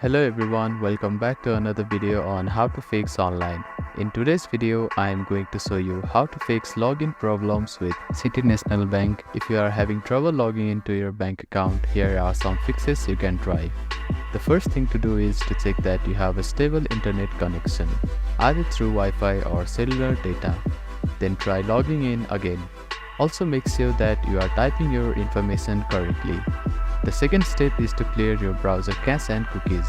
Hello everyone, welcome back to another video on how to fix online. In today's video, I am going to show you how to fix login problems with City National Bank. If you are having trouble logging into your bank account, here are some fixes you can try. The first thing to do is to check that you have a stable internet connection, either through Wi-Fi or cellular data. Then try logging in again. Also make sure that you are typing your information correctly. The second step is to clear your browser cache and cookies.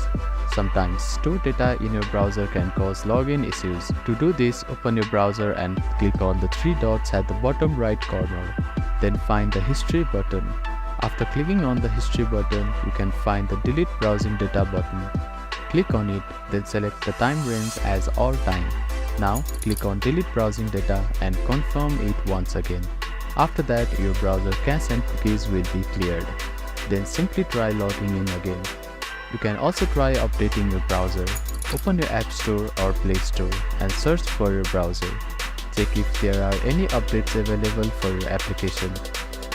Sometimes stored data in your browser can cause login issues. To do this, open your browser and click on the three dots at the bottom right corner. Then find the History button. After clicking on the History button, you can find the Delete Browsing Data button. Click on it, then select the time range as all time. Now, click on Delete Browsing Data and confirm it once again. After that, your browser cache and cookies will be cleared. Then simply try logging in again. You can also try updating your browser. Open your App Store or Play Store and search for your browser. Check if there are any updates available for your application.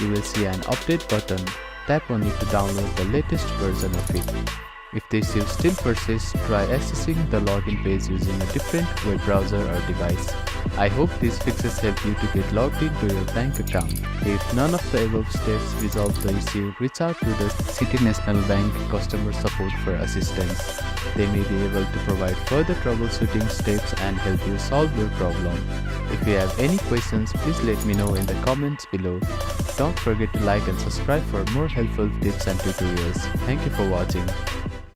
You will see an update button. Tap on it to download the latest version of it. If the issue still persists, try accessing the login page using a different web browser or device. I hope these fixes help you to get logged into your bank account. If none of the above steps resolve the issue, reach out to the City National Bank customer support for assistance. They may be able to provide further troubleshooting steps and help you solve your problem. If you have any questions, please let me know in the comments below. Don't forget to like and subscribe for more helpful tips and tutorials. Thank you for watching.